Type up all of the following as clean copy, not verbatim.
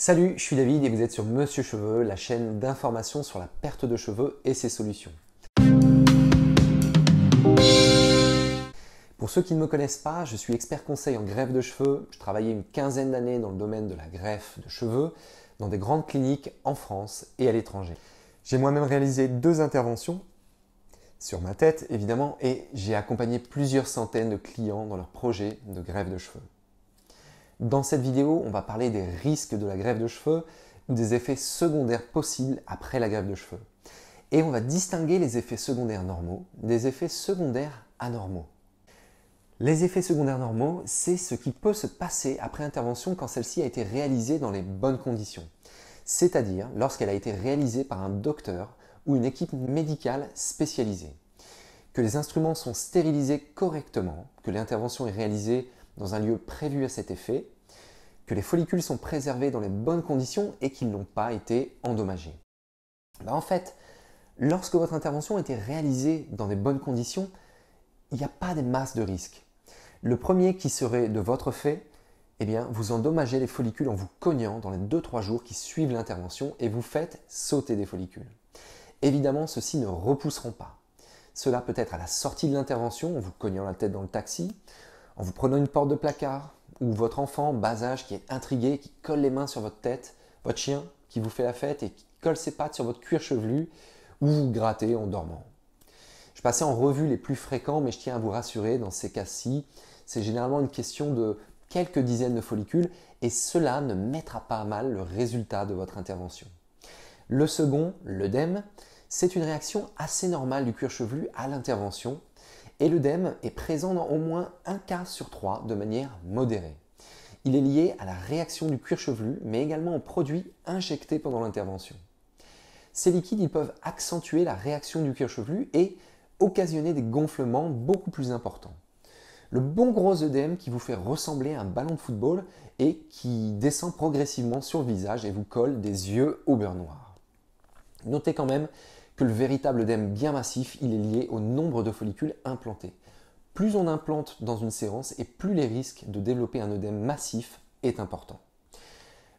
Salut, je suis David et vous êtes sur Monsieur Cheveux, la chaîne d'information sur la perte de cheveux et ses solutions. Pour ceux qui ne me connaissent pas, je suis expert conseil en greffe de cheveux. Je travaillais une quinzaine d'années dans le domaine de la greffe de cheveux dans des grandes cliniques en France et à l'étranger. J'ai moi-même réalisé 2 interventions sur ma tête évidemment et j'ai accompagné plusieurs centaines de clients dans leurs projets de greffe de cheveux. Dans cette vidéo, on va parler des risques de la greffe de cheveux ou des effets secondaires possibles après la greffe de cheveux. Et on va distinguer les effets secondaires normaux des effets secondaires anormaux. Les effets secondaires normaux, c'est ce qui peut se passer après intervention quand celle-ci a été réalisée dans les bonnes conditions. C'est-à-dire lorsqu'elle a été réalisée par un docteur ou une équipe médicale spécialisée. Que les instruments sont stérilisés correctement, que l'intervention est réalisée dans un lieu prévu à cet effet, que les follicules sont préservés dans les bonnes conditions et qu'ils n'ont pas été endommagés. En fait, lorsque votre intervention a été réalisée dans des bonnes conditions, il n'y a pas des masses de risques. Le premier qui serait de votre fait, vous endommagez les follicules en vous cognant dans les 2-3 jours qui suivent l'intervention et vous faites sauter des follicules. Évidemment, ceux-ci ne repousseront pas. Cela peut être à la sortie de l'intervention, en vous cognant la tête dans le taxi, en vous prenant une porte de placard, ou votre enfant bas âge qui est intrigué, qui colle les mains sur votre tête, votre chien qui vous fait la fête et qui colle ses pattes sur votre cuir chevelu, ou vous grattez en dormant. Je passais en revue les plus fréquents, mais je tiens à vous rassurer, dans ces cas-ci, c'est généralement une question de quelques dizaines de follicules, et cela ne mettra pas à mal le résultat de votre intervention. Le second, l'œdème, c'est une réaction assez normale du cuir chevelu à l'intervention, et l'œdème est présent dans au moins un cas sur 3 de manière modérée. Il est lié à la réaction du cuir chevelu, mais également aux produits injectés pendant l'intervention. Ces liquides ils peuvent accentuer la réaction du cuir chevelu et occasionner des gonflements beaucoup plus importants. Le bon gros œdème qui vous fait ressembler à un ballon de football et qui descend progressivement sur le visage et vous colle des yeux au beurre noir. Notez quand même que le véritable œdème bien massif, il est lié au nombre de follicules implantés. Plus on implante dans une séance et plus les risques de développer un œdème massif est important.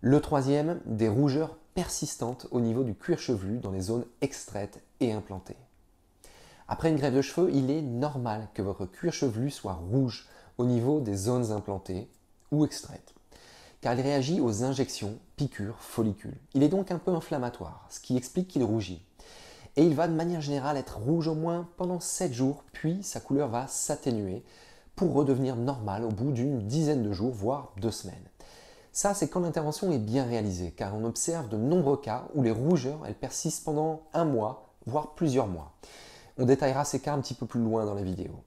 Le troisième, des rougeurs persistantes au niveau du cuir chevelu dans les zones extraites et implantées. Après une greffe de cheveux, il est normal que votre cuir chevelu soit rouge au niveau des zones implantées ou extraites, car il réagit aux injections, piqûres, follicules. Il est donc un peu inflammatoire, ce qui explique qu'il rougit. Et il va de manière générale être rouge au moins pendant 7 jours, puis sa couleur va s'atténuer pour redevenir normale au bout d'une dizaine de jours, voire 2 semaines. Ça, c'est quand l'intervention est bien réalisée, car on observe de nombreux cas où les rougeurs elles persistent pendant 1 mois, voire plusieurs mois. On détaillera ces cas un petit peu plus loin dans la vidéo.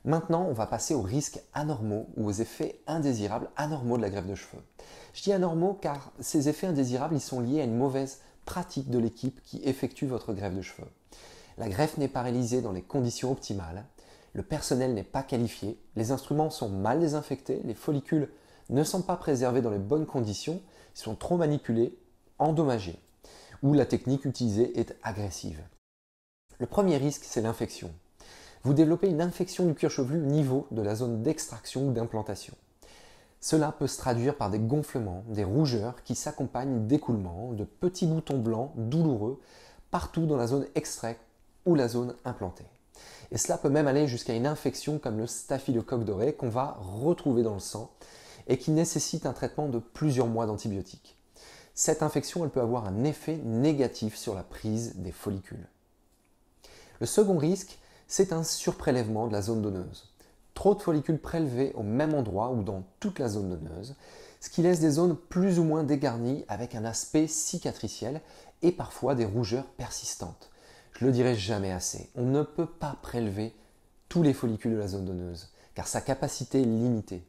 Maintenant, on va passer aux risques anormaux ou aux effets indésirables anormaux de la greffe de cheveux. Je dis anormaux car ces effets indésirables ils sont liés à une mauvaise pratique de l'équipe qui effectue votre greffe de cheveux. La greffe n'est pas réalisée dans les conditions optimales, le personnel n'est pas qualifié, les instruments sont mal désinfectés, les follicules ne sont pas préservés dans les bonnes conditions, ils sont trop manipulés, endommagés, ou la technique utilisée est agressive. Le premier risque, c'est l'infection. Vous développez une infection du cuir chevelu au niveau de la zone d'extraction ou d'implantation. Cela peut se traduire par des gonflements, des rougeurs qui s'accompagnent d'écoulements, de petits boutons blancs douloureux partout dans la zone extraite ou la zone implantée. Et cela peut même aller jusqu'à une infection comme le staphylocoque doré qu'on va retrouver dans le sang et qui nécessite un traitement de plusieurs mois d'antibiotiques. Cette infection elle peut avoir un effet négatif sur la prise des follicules. Le second risque, c'est un surprélèvement de la zone donneuse. Trop de follicules prélevés au même endroit ou dans toute la zone donneuse, ce qui laisse des zones plus ou moins dégarnies avec un aspect cicatriciel et parfois des rougeurs persistantes. Je le dirai jamais assez, on ne peut pas prélever tous les follicules de la zone donneuse, car sa capacité est limitée.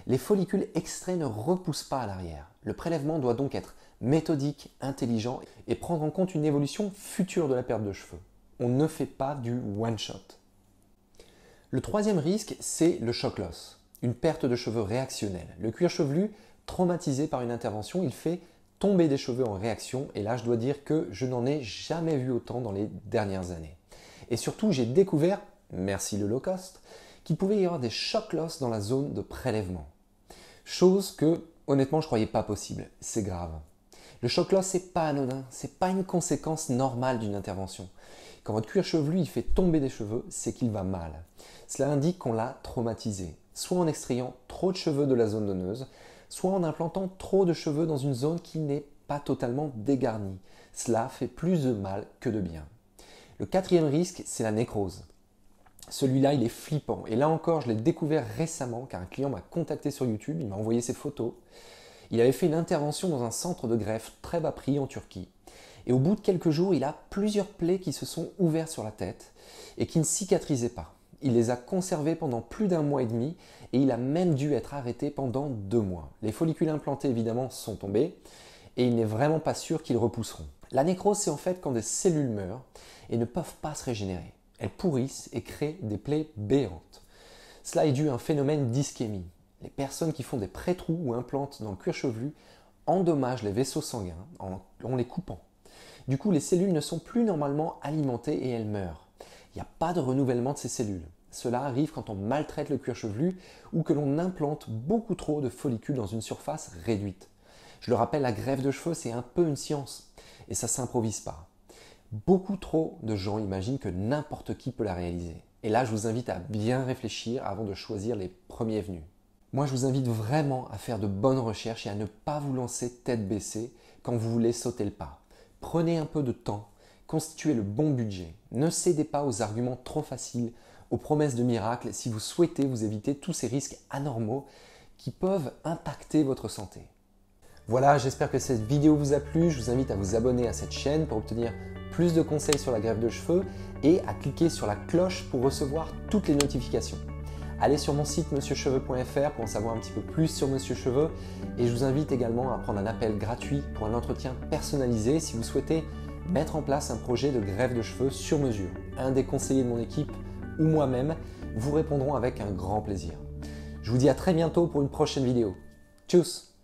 Les follicules extraits ne repoussent pas à l'arrière. Le prélèvement doit donc être méthodique, intelligent et prendre en compte une évolution future de la perte de cheveux. On ne fait pas du one-shot. Le troisième risque, c'est le shock loss, une perte de cheveux réactionnelle. Le cuir chevelu, traumatisé par une intervention, il fait tomber des cheveux en réaction et là je dois dire que je n'en ai jamais vu autant dans les dernières années. Et surtout j'ai découvert, merci le low cost, qu'il pouvait y avoir des shock loss dans la zone de prélèvement. Chose que Honnêtement, je croyais pas possible. C'est grave. Le choc loss, c'est pas anodin, c'est pas une conséquence normale d'une intervention. Quand votre cuir chevelu il fait tomber des cheveux, c'est qu'il va mal. Cela indique qu'on l'a traumatisé, soit en extrayant trop de cheveux de la zone donneuse, soit en implantant trop de cheveux dans une zone qui n'est pas totalement dégarnie. Cela fait plus de mal que de bien. Le quatrième risque, c'est la nécrose. Celui-là, il est flippant. Et là encore, je l'ai découvert récemment car un client m'a contacté sur YouTube, il m'a envoyé ses photos. Il avait fait une intervention dans un centre de greffe très bas prix en Turquie. Et au bout de quelques jours, il a plusieurs plaies qui se sont ouvertes sur la tête et qui ne cicatrisaient pas. Il les a conservées pendant plus d'1 mois et demi et il a même dû être arrêté pendant 2 mois. Les follicules implantés, évidemment, sont tombés et il n'est vraiment pas sûr qu'ils repousseront. La nécrose, c'est en fait quand des cellules meurent et ne peuvent pas se régénérer. Elles pourrissent et créent des plaies béantes. Cela est dû à un phénomène d'ischémie. Les personnes qui font des pré-trous ou implantent dans le cuir chevelu endommagent les vaisseaux sanguins en les coupant. Du coup, les cellules ne sont plus normalement alimentées et elles meurent. Il n'y a pas de renouvellement de ces cellules. Cela arrive quand on maltraite le cuir chevelu ou que l'on implante beaucoup trop de follicules dans une surface réduite. Je le rappelle, la greffe de cheveux, c'est un peu une science et ça ne s'improvise pas. Beaucoup trop de gens imaginent que n'importe qui peut la réaliser. Et là, je vous invite à bien réfléchir avant de choisir les premiers venus. Moi, je vous invite vraiment à faire de bonnes recherches et à ne pas vous lancer tête baissée quand vous voulez sauter le pas. Prenez un peu de temps, constituez le bon budget. Ne cédez pas aux arguments trop faciles, aux promesses de miracles si vous souhaitez vous éviter tous ces risques anormaux qui peuvent impacter votre santé. Voilà, j'espère que cette vidéo vous a plu. Je vous invite à vous abonner à cette chaîne pour obtenir plus de conseils sur la greffe de cheveux et à cliquer sur la cloche pour recevoir toutes les notifications. Allez sur mon site monsieurcheveux.fr pour en savoir un petit peu plus sur Monsieur Cheveux et je vous invite également à prendre un appel gratuit pour un entretien personnalisé si vous souhaitez mettre en place un projet de greffe de cheveux sur mesure. Un des conseillers de mon équipe ou moi-même vous répondront avec un grand plaisir. Je vous dis à très bientôt pour une prochaine vidéo. Tchuss!